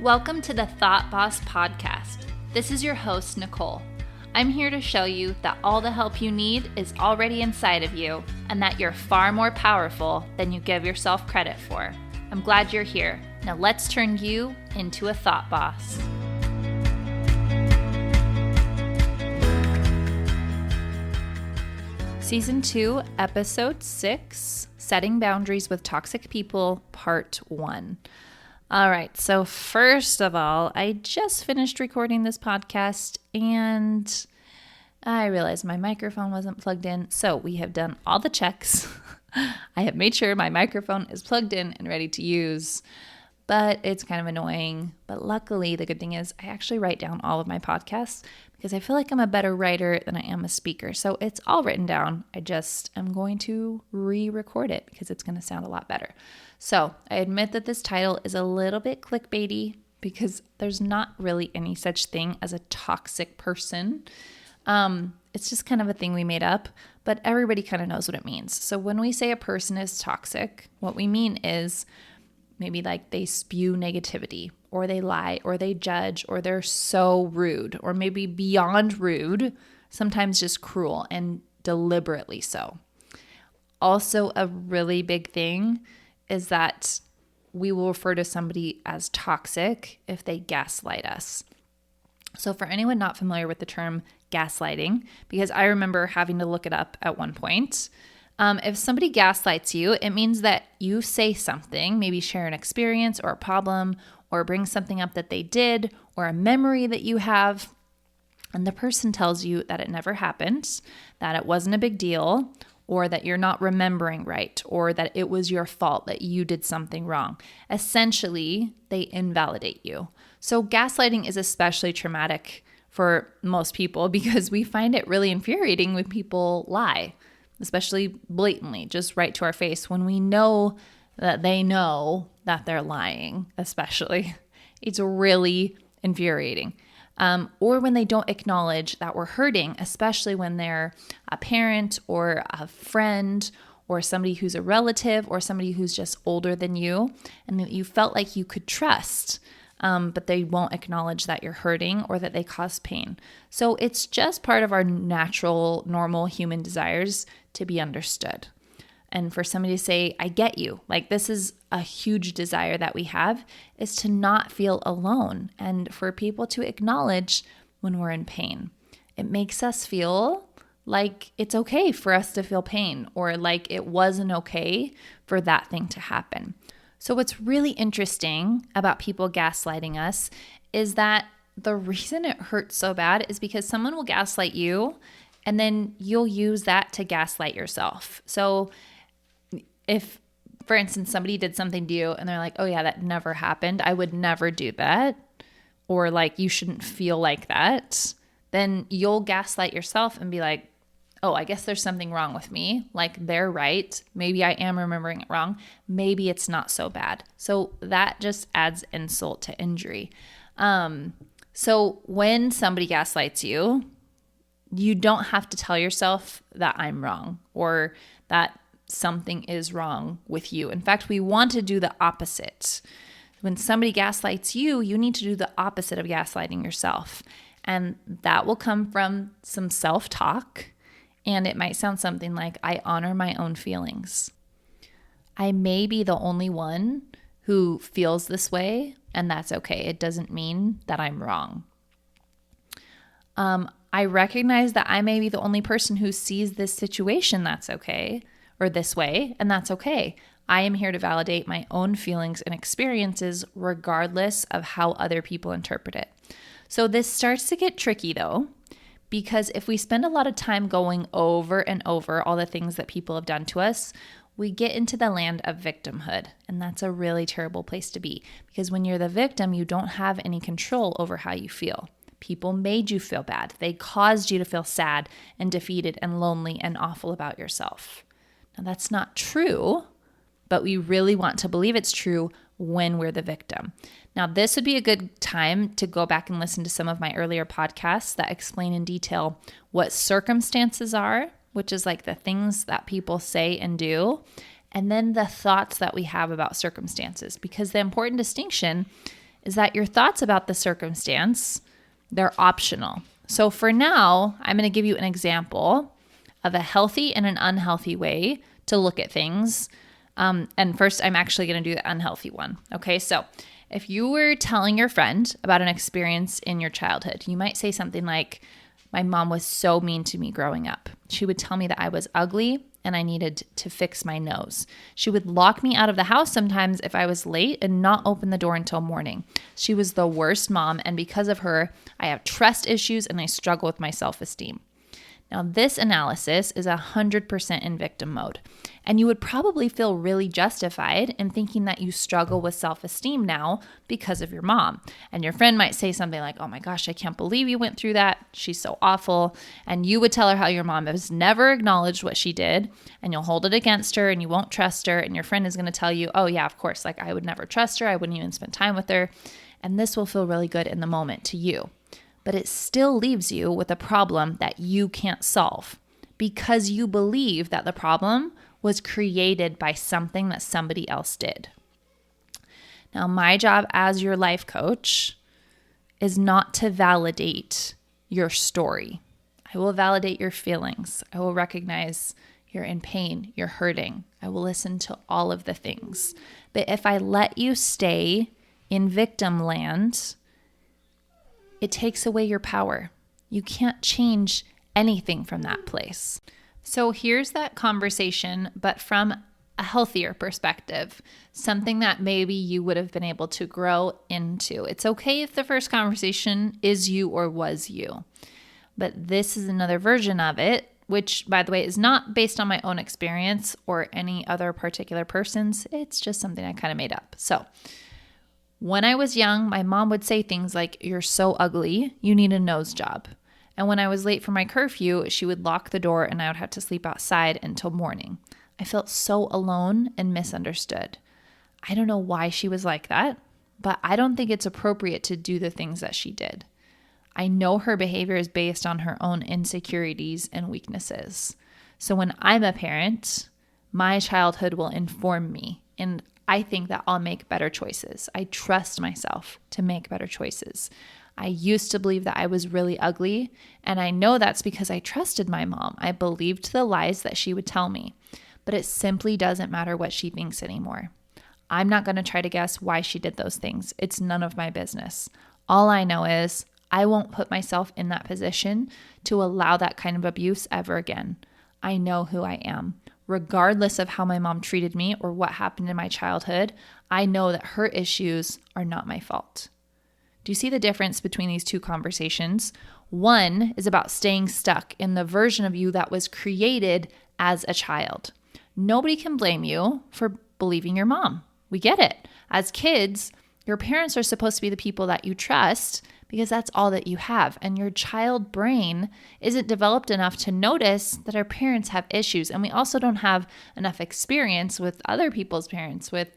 Welcome to the Thought Boss Podcast. This is your host, Nicole. I'm here to show you that all the help you need is already inside of you and that you're far more powerful than you give yourself credit for. I'm glad you're here. Now let's turn you into a thought boss. Season 2, Episode 6, Setting Boundaries with Toxic People, Part 1. All right, so first of all, I just finished recording this podcast and I realized my microphone wasn't plugged in. So we have done all the checks. I have made sure my microphone is plugged in and ready to use, but it's kind of annoying. But luckily, the good thing is I actually write down all of my podcasts because I feel like I'm a better writer than I am a speaker. So it's all written down. I just am going to re-record it because it's going to sound a lot better. So I admit that this title is a little bit clickbaity because there's not really any such thing as a toxic person. It's just kind of a thing we made up, but everybody kind of knows what it means. So when we say a person is toxic, what we mean is maybe like they spew negativity, or they lie, or they judge, or they're so rude, or maybe beyond rude, sometimes just cruel and deliberately so. Also, a really big thing is that we will refer to somebody as toxic if they gaslight us. So for anyone not familiar with the term gaslighting, because I remember having to look it up at one point, if somebody gaslights you, it means that you say something, maybe share an experience or a problem, or bring something up that they did, or a memory that you have, and the person tells you that it never happened, that it wasn't a big deal, or that you're not remembering right, or that it was your fault, that you did something wrong. Essentially, they invalidate you. So gaslighting is especially traumatic for most people because we find it really infuriating when people lie, especially blatantly, just right to our face when we know that they know that they're lying, especially. It's really infuriating. Or when they don't acknowledge that we're hurting, especially when they're a parent or a friend or somebody who's a relative or somebody who's just older than you and that you felt like you could trust, but they won't acknowledge that you're hurting or that they cause pain. So it's just part of our natural, normal human desires to be understood. And for somebody to say, I get you, like this is a huge desire that we have, is to not feel alone and for people to acknowledge when we're in pain. It makes us feel like it's okay for us to feel pain or like it wasn't okay for that thing to happen. So what's really interesting about people gaslighting us is that the reason it hurts so bad is because someone will gaslight you and then you'll use that to gaslight yourself. So if, for instance, somebody did something to you and they're like, oh yeah, that never happened, I would never do that, or like you shouldn't feel like that, then you'll gaslight yourself and be like, oh, I guess there's something wrong with me. Like they're right. Maybe I am remembering it wrong. Maybe it's not so bad. So that just adds insult to injury. So when somebody gaslights you, you don't have to tell yourself that I'm wrong or that something is wrong with you. In fact, we want to do the opposite. When somebody gaslights you, you need to do the opposite of gaslighting yourself. And that will come from some self-talk. And it might sound something like, I honor my own feelings. I may be the only one who feels this way, and that's okay. It doesn't mean that I'm wrong. I recognize that I may be the only person who sees this situation that's okay, or this way, and that's okay. I am here to validate my own feelings and experiences regardless of how other people interpret it. So this starts to get tricky though, because if we spend a lot of time going over and over all the things that people have done to us, we get into the land of victimhood. And that's a really terrible place to be because when you're the victim, you don't have any control over how you feel. People made you feel bad. They caused you to feel sad and defeated and lonely and awful about yourself. Now, that's not true, but we really want to believe it's true when we're the victim. Now, this would be a good time to go back and listen to some of my earlier podcasts that explain in detail what circumstances are, which is like the things that people say and do, and then the thoughts that we have about circumstances. Because the important distinction is that your thoughts about the circumstance, they're optional. So for now, I'm going to give you an example of a healthy and an unhealthy way to look at things. And first, I'm actually going to do the unhealthy one. Okay, so if you were telling your friend about an experience in your childhood, you might say something like, my mom was so mean to me growing up. She would tell me that I was ugly and I needed to fix my nose. She would lock me out of the house sometimes if I was late and not open the door until morning. She was the worst mom, and because of her, I have trust issues and I struggle with my self-esteem. Now, this analysis is 100% in victim mode, and you would probably feel really justified in thinking that you struggle with self-esteem now because of your mom. And your friend might say something like, oh my gosh, I can't believe you went through that. She's so awful. And you would tell her how your mom has never acknowledged what she did, and you'll hold it against her and you won't trust her. And your friend is going to tell you, oh yeah, of course, like I would never trust her. I wouldn't even spend time with her. And this will feel really good in the moment to you. But it still leaves you with a problem that you can't solve because you believe that the problem was created by something that somebody else did. Now, my job as your life coach is not to validate your story. I will validate your feelings. I will recognize you're in pain, you're hurting. I will listen to all of the things. But if I let you stay in victim land, it takes away your power. You can't change anything from that place. So here's that conversation, but from a healthier perspective, something that maybe you would have been able to grow into. It's okay if the first conversation is you or was you, but this is another version of it, which, by the way, is not based on my own experience or any other particular person's. It's just something I kind of made up. So when I was young, my mom would say things like, you're so ugly, you need a nose job. And when I was late for my curfew, she would lock the door and I would have to sleep outside until morning. I felt so alone and misunderstood. I don't know why she was like that, but I don't think it's appropriate to do the things that she did. I know her behavior is based on her own insecurities and weaknesses. So when I'm a parent, my childhood will inform me, and I think that I'll make better choices. I trust myself to make better choices. I used to believe that I was really ugly, and I know that's because I trusted my mom. I believed the lies that she would tell me, but it simply doesn't matter what she thinks anymore. I'm not going to try to guess why she did those things. It's none of my business. All I know is I won't put myself in that position to allow that kind of abuse ever again. I know who I am. Regardless of how my mom treated me or what happened in my childhood, I know that her issues are not my fault. Do you see the difference between these two conversations? One is about staying stuck in the version of you that was created as a child. Nobody can blame you for believing your mom. We get it. As kids, your parents are supposed to be the people that you trust because that's all that you have. And your child brain isn't developed enough to notice that our parents have issues. And we also don't have enough experience with other people's parents, with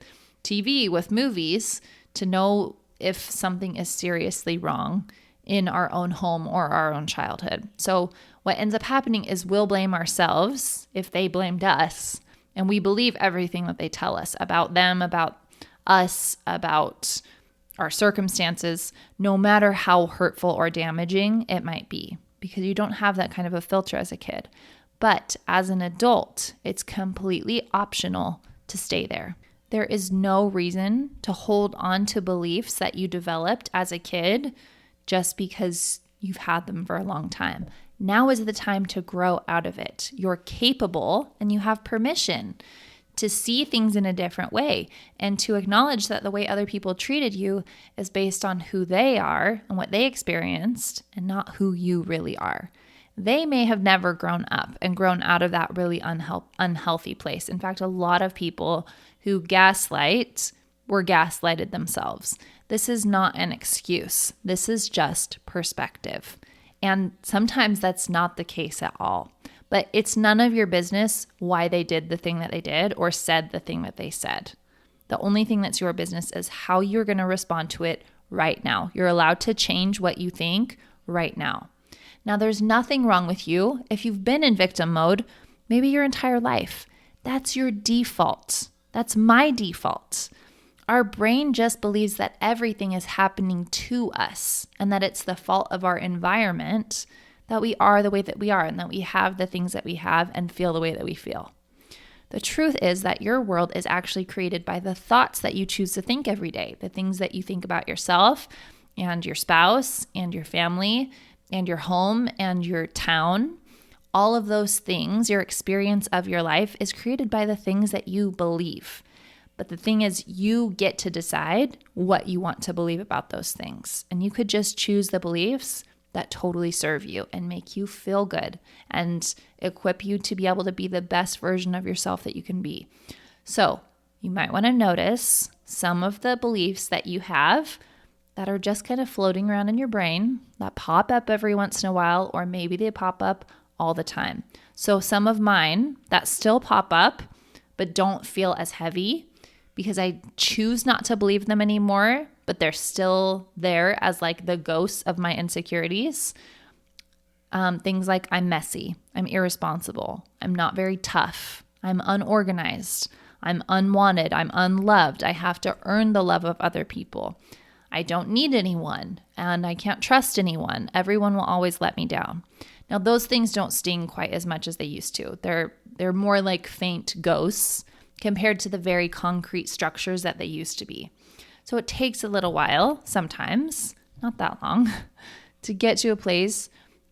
TV, with movies, to know if something is seriously wrong in our own home or our own childhood. So what ends up happening is we'll blame ourselves if they blamed us. And we believe everything that they tell us about them, about us, about our circumstances, no matter how hurtful or damaging it might be, because you don't have that kind of a filter as a kid. But as an adult, it's completely optional to stay there. There is no reason to hold on to beliefs that you developed as a kid just because you've had them for a long time. Now is the time to grow out of it. You're capable and you have permission to see things in a different way and to acknowledge that the way other people treated you is based on who they are and what they experienced and not who you really are. They may have never grown up and grown out of that really unhealthy place. In fact, a lot of people who gaslight were gaslighted themselves. This is not an excuse. This is just perspective. And sometimes that's not the case at all. But it's none of your business why they did the thing that they did or said the thing that they said. The only thing that's your business is how you're going to respond to it right now. You're allowed to change what you think right now. Now, there's nothing wrong with you if you've been in victim mode maybe your entire life. That's your default. That's my default. Our brain just believes that everything is happening to us and that it's the fault of our environment that we are the way that we are and that we have the things that we have and feel the way that we feel. The truth is that your world is actually created by the thoughts that you choose to think every day, the things that you think about yourself and your spouse and your family and your home and your town. All of those things, your experience of your life is created by the things that you believe. But the thing is, you get to decide what you want to believe about those things. And you could just choose the beliefs that totally serve you and make you feel good and equip you to be able to be the best version of yourself that you can be. So you might want to notice some of the beliefs that you have that are just kind of floating around in your brain that pop up every once in a while, or maybe they pop up all the time. So some of mine that still pop up but don't feel as heavy because I choose not to believe them anymore, but they're still there as like the ghosts of my insecurities. Things like I'm messy, I'm irresponsible, I'm not very tough, I'm unorganized, I'm unwanted, I'm unloved, I have to earn the love of other people, I don't need anyone, and I can't trust anyone. Everyone will always let me down. Now, those things don't sting quite as much as they used to. They're more like faint ghosts compared to the very concrete structures that they used to be. So it takes a little while, sometimes, not that long, to get to a place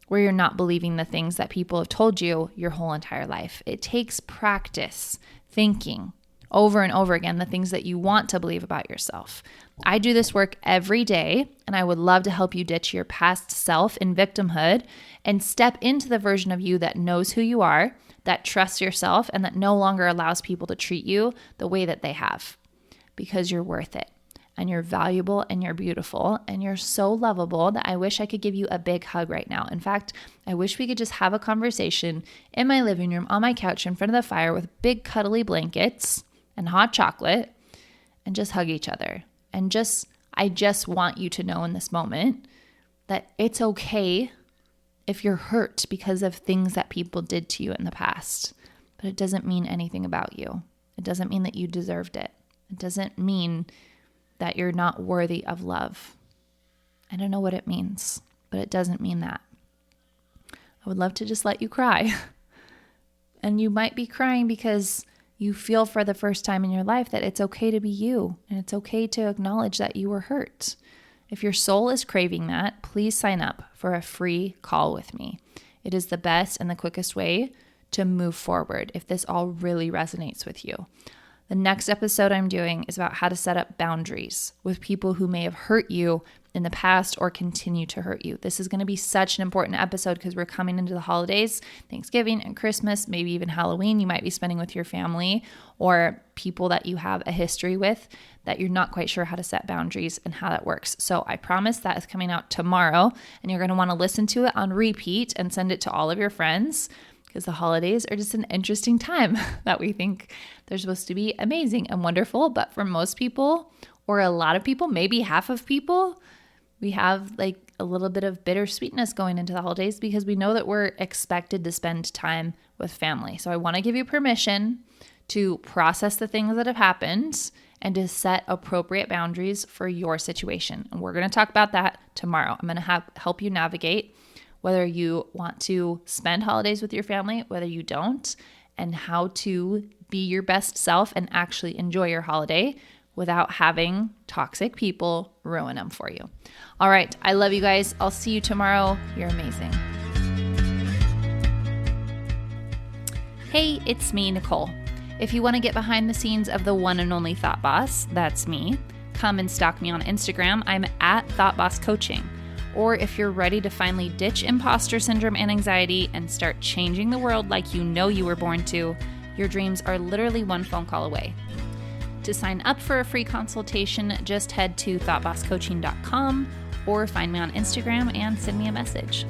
where you're not believing the things that people have told you your whole entire life. It takes practice, thinking over and over again the things that you want to believe about yourself. I do this work every day, and I would love to help you ditch your past self in victimhood and step into the version of you that knows who you are, that trusts yourself, and that no longer allows people to treat you the way that they have, because you're worth it. And you're valuable and you're beautiful and you're so lovable that I wish I could give you a big hug right now. In fact, I wish we could just have a conversation in my living room on my couch in front of the fire with big cuddly blankets and hot chocolate and just hug each other. And I just want you to know in this moment that it's okay if you're hurt because of things that people did to you in the past, but it doesn't mean anything about you. It doesn't mean that you deserved it. It doesn't mean that you're not worthy of love. I don't know what it means, but it doesn't mean that. I would love to just let you cry. And you might be crying because you feel for the first time in your life that it's okay to be you, and it's okay to acknowledge that you were hurt. If your soul is craving that, please sign up for a free call with me. It is the best and the quickest way to move forward if this all really resonates with you. The next episode I'm doing is about how to set up boundaries with people who may have hurt you in the past or continue to hurt you. This is going to be such an important episode because we're coming into the holidays, Thanksgiving and Christmas, maybe even Halloween you might be spending with your family or people that you have a history with that you're not quite sure how to set boundaries and how that works. So I promise that is coming out tomorrow, and you're going to want to listen to it on repeat and send it to all of your friends, because the holidays are just an interesting time that we think they're supposed to be amazing and wonderful. But for most people, or a lot of people, maybe half of people, we have like a little bit of bittersweetness going into the holidays because we know that we're expected to spend time with family. So I want to give you permission to process the things that have happened and to set appropriate boundaries for your situation. And we're going to talk about that tomorrow. I'm going to help you navigate whether you want to spend holidays with your family, whether you don't, and how to be your best self and actually enjoy your holiday without having toxic people ruin them for you. All right. I love you guys. I'll see you tomorrow. You're amazing. Hey, it's me, Nicole. If you want to get behind the scenes of the one and only Thought Boss, that's me, come and stalk me on Instagram. I'm at Thought Boss Coaching. Or if you're ready to finally ditch imposter syndrome and anxiety and start changing the world like you know you were born to, your dreams are literally one phone call away. To sign up for a free consultation, just head to thoughtbosscoaching.com or find me on Instagram and send me a message.